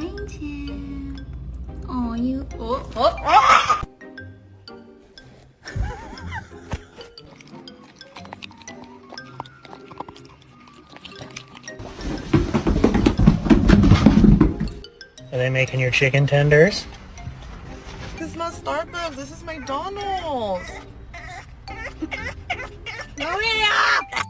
Hi, Tim. Oh, you. Oh. Are they making your chicken tenders? This is not Starbucks. This is McDonald's. Maria!